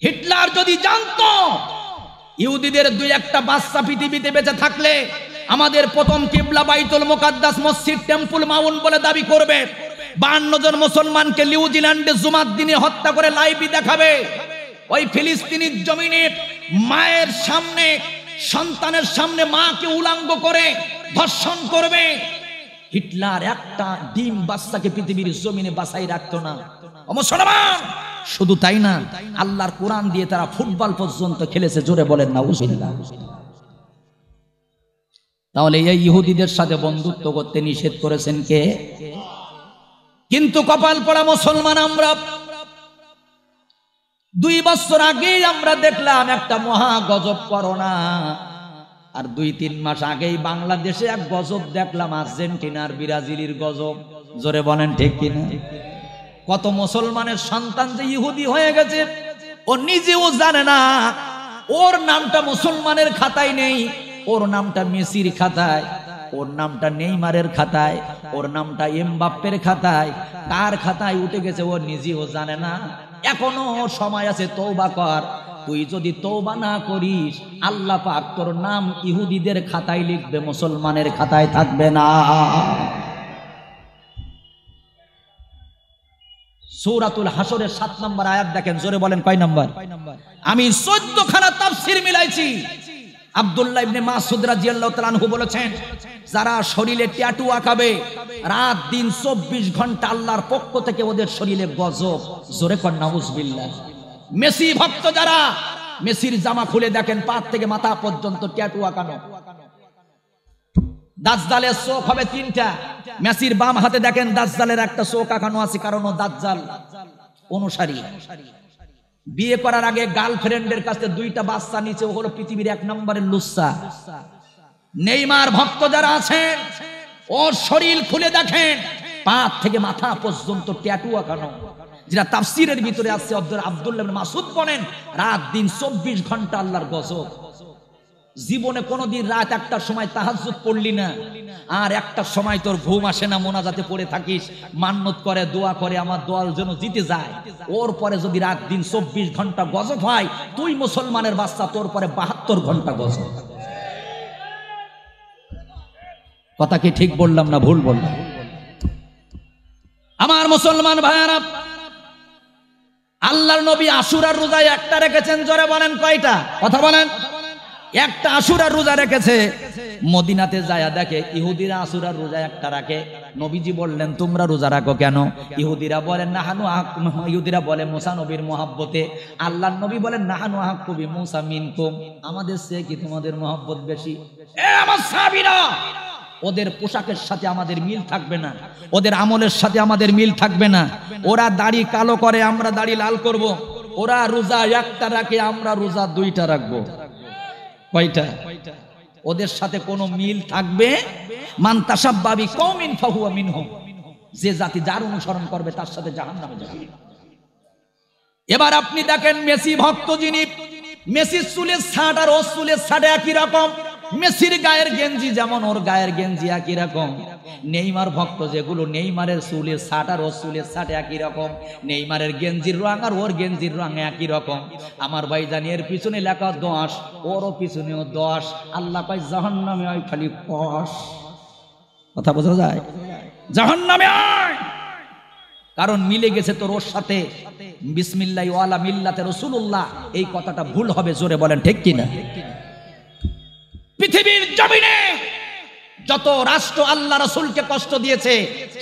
Hitler যদি জানতো ইহুদিদের দুই একটা বাচ্চা পৃথিবীতে বেঁচে থাকলে আমাদের প্রথম কিবলা বাইতুল মুকাদ্দাস মসজিদ টেম্পল মাউন্ট বলে দাবি করবে, 52 জন মুসলমানকে নিউজিল্যান্ডে জুমার দিনে হত্যা করে লাইভে দেখাবে, ওই ফিলিস্তিনির জমিনে মায়ের সামনে সন্তানের সামনে মাকে উলাঙ্গ করে ধর্ষণ করবে। হিটলার একটা ডিম বাচ্চাকে পৃথিবীর জমিনে বাঁচাই রাখতো না। মুসলমান শুধু তাই না, আল্লাহর কোরআন দিয়ে তারা ফুটবল পর্যন্ত খেলেছে, জোরে বলেন নাউজুবিল্লাহ। তাহলে এই ইহুদিদের সাথে বন্ধুত্ব করতে নিষেধ করেছেন কে? কিন্তু কপাল পড়া মুসলমান আমরা 2 বছর আগেই আমরা দেখলাম একটা মহা গজব করোনা, আর 2-3 মাস আগেই বাংলাদেশে এক গজব দেখলাম, আর্জেন্টিনার ব্রাজিলের গজব, জোরে বলেন ঠিক কিনা? কত মুসলমানের সন্তান যে ইহুদি হয়ে গেছে ও নিজেও জানে না, ওর নামটা মুসলমানের খাতায় নেই, ওর নামটা মেসির খাতায়, ওর নামটা নেইমারের খাতায়, ওর নামটা এমবাপ্পের খাতায়, কার খাতায় উঠে গেছে ও নিজেও জানে না। এখনো সময় আছে, তওবা কর। তুই যদি তওবা না করিস আল্লাহ পাক তোর নাম ইহুদিদের খাতায় লিখবে, মুসলমানের খাতায় থাকবে না। সূরাতুল হাসরের 7 নম্বর আয়াত দেখেন, জোরে বলেন কয় নম্বর? আমি 14 খানা তাফসীর মিলাইছি। আব্দুল্লাহ ইবনে মাসউদ রাদিয়াল্লাহু তাআলা আনহু বলেছেন, যারা শরীরে ট্যাটু আঁকাবে রাত দিন 24 ঘন্টা আল্লাহর পক্ষ থেকে ওদের শরীরে গজব, জোরে কর নাউজুবিল্লাহ। মেসি ভক্ত যারা, মেসির জামা খুলে দেখেন পা থেকে মাথা পর্যন্ত ট্যাটু আঁকানো। দাজ্জালের চোখ হবে 3টা, মেসির বাম হাতে দেখেন দাজ্জালের একটা চোখ আঁকানো আছে, কারণ ও দাজ্জাল অনুসারী। বিয়ে করার আগে গার্লফ্রেন্ডের কাছে 2টা বাচ্চা নিচে, ও হলো পৃথিবীর 1 নম্বরের লুচ্চা। নেইমার ভক্ত যারা আছেন ওর শরীর খুলে দেখেন পা থেকে মাথা পর্যন্ত ট্যাটু আঁকানো, যেটা তাফসীরের ভিতরে আছে। আব্দুল্লাহ ইবনে মাসউদ বলেন রাত দিন 24 ঘন্টা আল্লাহর গজব। জীবনে কোনোদিন রাত 1টার সময় তাহাজ্জুদ পড়লি না, আর 1টার সময় তোর ঘুম আসে না, মোনাজাতে পড়ে থাকিস, মান্নত করে দোয়া করে আমার দল যেন জিতে যায়। ওর পরে যদি রাত দিন 24 ঘন্টা গজব হয়, তুই মুসলমানের বাচ্চা, তোর পরে 72 ঘন্টা গজব। কথা কি ঠিক বললাম না ভুল বললাম? আমার মুসলমান ভাইয়ারা, আল্লাহর নবী আশুরার রোজা একটা রেখেছেন, জোরে বলেন কয়টা? কথা বলেন। একটা আশুরার রোজা রেখেছে। মদিনাতে যায় দেখে ইহুদিরা আশুরার রোজা একটা রাখে। নবীজি বললেন তোমরা রোজা রাখো কেন? ইহুদিরা বলেন নাহানু ইহুদিরা বলে মুসা নবীর মহব্বতে। আল্লাহর নবী বলেন নাহানু আহাক্কু বিমুসা মিনকুম, আমাদের চেয়ে কি তোমাদের মহব্বত বেশি? এ আমার সাহাবীরা, ওদের পোশাকের সাথে আমাদের মিল থাকবে না, ওদের আমলের সাথে আমাদের মিল থাকবে না। ওরা দাড়ি কালো করে, আমরা দাড়ি লাল করব। ওরা রোজা একটা রাখে, আমরা রোজা 2টা রাখবো। কয়টা? ওদের সাথে কোনো মিল থাকবে। মান তাশাব্বা বিকওমিন ফাহুয়া মিনহুম, যে জাতি যার অনুসরণ করবে তার সাথে জাহান্নামে যাবে। এবার আপনি দেখেন মেসি ভক্ত যিনি, মেসির চুলের ছাট আর ওর চুলের ছাট একই রকম, মেসির গায়ের গেঞ্জি যেমন ওর গায়ের গেঞ্জি একই রকম। নেইমার ভক্ত যেগুলো, নেইমারের চুলের ছাট আর ওর চুলের ছাট একই রকম, নেইমারের গেঞ্জির রং আর ওর গেঞ্জির রং একই রকম। আমার ভাই জানি এর পিছনে লেখা 10, ওরও পিছনেও 10। আল্লাহ কয় জাহান্নামে আয় খালি কষ। কথা বোঝা যায়? জাহান্নামে আয়, কারণ মিলে গেছে তোর ওর সাথে। বিসমিল্লাহি ওয়ালা মিল্লাতে রাসূলুল্লাহ, এই কথাটা ভুল হবে, জোরে বলেন ঠিক কিনা? পৃথিবীর জমিনে যত রাষ্ট্র আল্লাহ রাসূলকে কষ্ট দিয়েছে,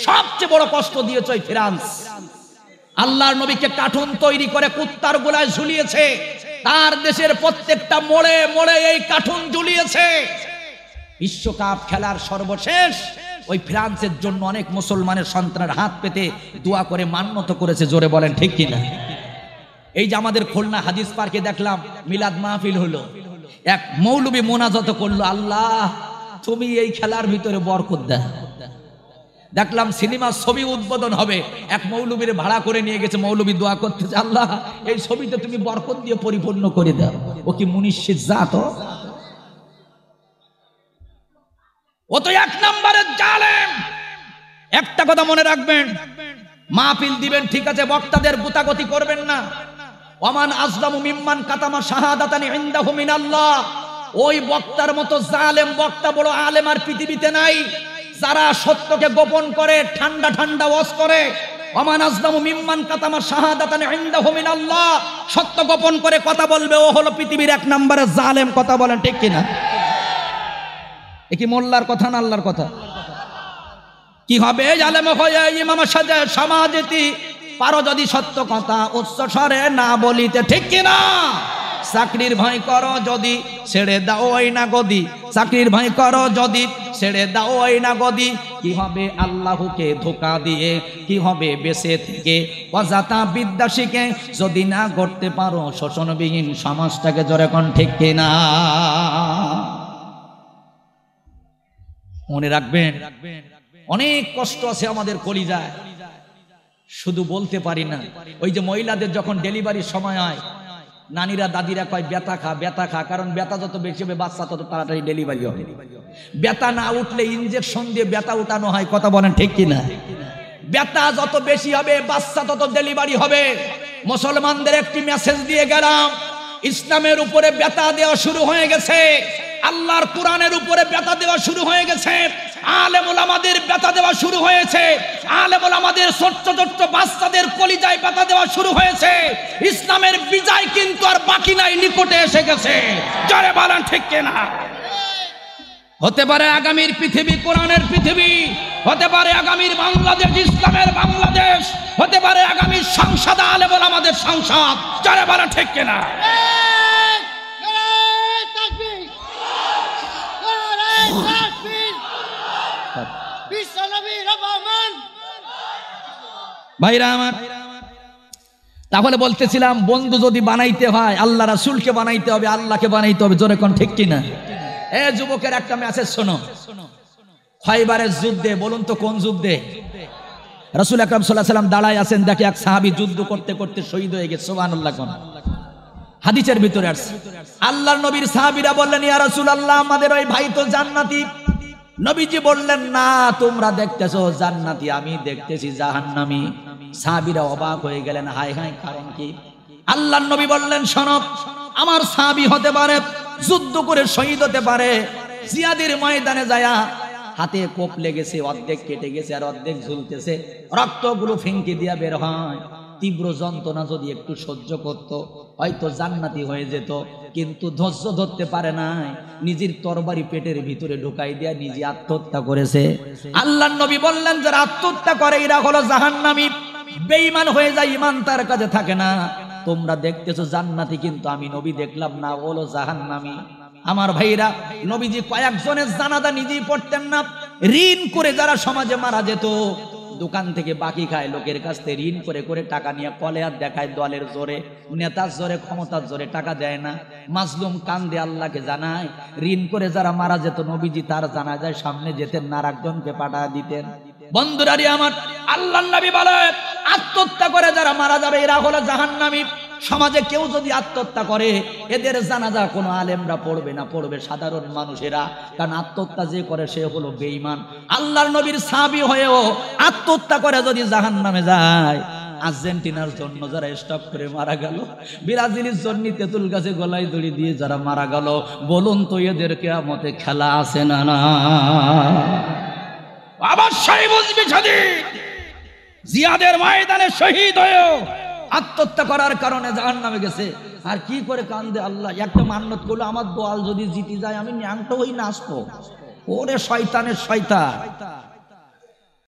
সবচেয়ে বড় কষ্ট দিয়েছে ওই ফ্রান্স। আল্লাহর নবীকে কার্টুন তৈরি করে কুত্তার গোলায় ঝুলিয়েছে, তার দেশের প্রত্যেকটা মোড়ে মোড়ে এই কার্টুন ঝুলিয়েছে। বিশ্বকাপ খেলার সর্বশেষ ওই ফ্রান্সের জন্য অনেক মুসলমানের সন্তানের হাত পেতে দোয়া করে মান্নত করেছে, জোরে বলেন ঠিক কিনা? এই যে আমাদের খুলনা হাদিস পার্কে দেখলাম মিলাদ মাহফিল হলো, এক মৌলবী মোনাজাত করলো, আল্লাহ তুমি এই খেলার ভিতরে বরকত দাও। দেখলাম সিনেমার ছবি উদ্বোধন হবে, এক মৌলবীর ভাড়া করে নিয়ে গেছে, মৌলবী দোয়া করতেছে, আল্লাহ এই ছবিতে তুমি বরকত দিয়ে পরিপূর্ণ করে দাও। ও কি মুনিশির জাত? ও তো 1 নম্বরের জালেম। একটা কথা মনে রাখবেন, মাহফিল দিবেন ঠিক আছে, বক্তাদের গুতাগতি করবেন না। ওমান আজলামু মিম্মান কাতামা শাহাদাতান ইনদাহু মিনাল্লাহ। ওই বক্তার মতো জালেম বক্তা বড় আলেম আর পৃথিবীতে নাই, যারা সত্যকে গোপন করে, ঠান্ডা ঠান্ডা ওয়াজ করে। ওমান আজলামু মিম্মান কাতামা শাহাদাতান ইনদাহু মিনাল্লাহ, সত্য গোপন করে কথা বলবে, ও হলো পৃথিবীর এক নম্বরের জালেম। কথা বলেন ঠিক কিনা? এ কি মোল্লার কথা না আল্লাহর কথা? কি হবে জালেম হয়ে ইমাম সাজে সমাজেতি, পারো যদি সত্য কথা উচ্চ স্বরে না বলিতে, ঠিক কিনা? চাকরির ভয় করো যদি ছেড়ে দাও ওই না গদি, চাকরির ভয় করো যদি ছেড়ে দাও ওই না গদি। কি হবে আল্লাহকে ধোকা দিয়ে, কি হবে বেঁচে থেকে অজাতা বিদ্যা শিখে, যদি না করতে পারো শোষণবিহীন সমাজটাকে। জোরে কোন ঠিক কিনা? মনে রাখবেন, অনেক কষ্ট আছে আমাদের কলিজায়, শুধু বলতে পারি না। ওই যে মহিলাদের যখন ডেলিভারির সময় হয়, নানিরা দাদিরা কয় ব্যথা খা, ব্যথা খা, কারণ ব্যথা যত বেশি হবে বাচ্চা তত তাড়াতাড়ি ডেলিভারি হবে। ব্যথা না উঠলে ইনজেকশন দিয়ে ব্যথা উঠানো হয়। কথা বলেন ঠিক কিনা? ব্যথা যত বেশি হবে বাচ্চা তত ডেলিভারি হবে। মুসলমানদের একটি মেসেজ দিয়ে গেলাম, ইসলামের উপরে ব্যথা দেওয়া শুরু হয়ে গেছে, আল্লাহর কোরআনের উপরে ব্যথা দেওয়া শুরু হয়ে গেছে, আলেম ওলামাদের ব্যথা দেওয়া শুরু হয়েছে, আলেম ওলামাদের ছোট্ট ছোট্ট বাচ্চাদের কলিজায় ব্যথা দেওয়া শুরু হয়েছে। ইসলামের বিজয় কিন্তু আর বাকি নাই, নিকটে এসে গেছে। জোরে বলেন ঠিক কিনা? হতে পারে আগামীর পৃথিবী কোরআনের পৃথিবী, হতে পারে আগামীর বাংলাদেশ ইসলামের বাংলাদেশ, হতে পারে আগামীর সংসদ আলেম ওলামাদের সংসদ। জোরে বলেন ঠিক কিনা? ভাইরা আমার, তাহলে বলতেছিলাম, বন্ধু যদি বানাইতে হয় আল্লাহ রাসূলকে বানাইতে হবে, আল্লাহকে বানাইতে হবে। জোরে কোন ঠিক কিনা? এ যুবকের একটা মেসেজ শোনো। খয়বারের যুদ্ধে, বলুন তো কোন যুদ্ধে? রাসূল আকরাম সাল্লাল্লাহু আলাইহি ওয়াসাল্লাম দাঁড়ায় আছেন, দেখে এক সাহাবী যুদ্ধ করতে করতে শহীদ হয়ে গেছে। সুবহানাল্লাহ। কোন হাদিসের ভিতরে আসছে, আল্লাহর নবীর সাহাবীরা বললেন, ইয়া রাসূলুল্লাহ, আমাদের ওই ভাই তো জান্নাতি। নবীজি বললেন, না, তোমরা দেখতেছো জান্নাতি, আমি দেখতেছি জাহান্নামী। সাহাবীরা অবাক হয়ে গেলেন, হায় হায়, কারণ কি? আল্লাহর নবী বললেন, শোনো, আমার সাহাবী হতে পারে, যুদ্ধ করে শহীদ হতে পারে, জিহাদের ময়দানে যায়া হাতে কোপ লেগেছে, অর্ধেক কেটে গেছে আর অর্ধেক ঝুলতেছে, রক্তগুলো ফিনকি দিয়া বের হয়। তীব্র যন্ত্রণা যদি একটু সহ্য করত, হয়তো জান্নাতি হয়ে যেত, কিন্তু ধৈর্য ধরতে পারে নাই, নিজের তরবারি পেটের ভিতরে ঢুকাই দিয়া নিজে আত্মহত্যা করেছে। আল্লাহর নবী বললেন, যারা আত্মহত্যা করে এরা হলো জাহান্নামী, বেঈমান হয়ে যায়, ঈমান তার কাছে থাকে না। তোমরা দেখতেছো জান্নাতি, কিন্তু আমি নবী দেখলাম না, হলো জাহান্নামী। আমার ভাইরা, নবীজি কয়েকজনের জানাজা নিজেই পড়তেন না। ঋণ করে যারা সমাজে মারা যেত, দোকান থেকে বাকি খায়, লোকের কাছ থেকে ঋণ করে করে টাকা নিয়ে কলে আর দেখায়, দলের জোরে, নেতার জোরে, ক্ষমতার জোরে টাকা দেয় না। মাজলুম কান্দে, আল্লাহকে জানায়। ঋণ করে যারা মারা যেত, নবীজি তার জানাজায় সামনে যেতেন না, আরেকজনকে পাঠা দিতেন। বন্ধুরারি আমার, আল্লাহর নবী বলে, আত্মহত্যা করে যারা মারা যাবে এরা হলো জাহান্নামী। সমাজে কেউ যদি আত্মহত্যা করে, এদের জানাজা কোনো আলেমরা পড়বে না, পড়বে সাধারণ মানুষেরা, কারণ আত্মহত্যা যে করে সে হলো বেঈমান। আল্লাহর নবীর সাহাবী হয়েও আত্মহত্যা করে যদি জাহান্নামে যায়, আর্জেন্টিনার জন্য যারা স্টপ করে মারা গেল, ব্রাজিলের জন্য তেঁতুল গাছে গলায় দড়ি দিয়ে যারা মারা গেল, বলুন তো এদের কিয়ামতে খেলা আছে না? না, অবশ্যই বুঝবি। যদি জিহাদের ময়দানে শহীদ হয়েও আত্মহত্যা করার কারণে জাহান্নামে গেছে, আর কি করে কান্দে, আল্লাহ একটা মান্নত করলো, আমার দোয়াল যদি জিতে যায় আমি ন্যাংটো হই না আসবো। ওরে শয়তানের শয়তান,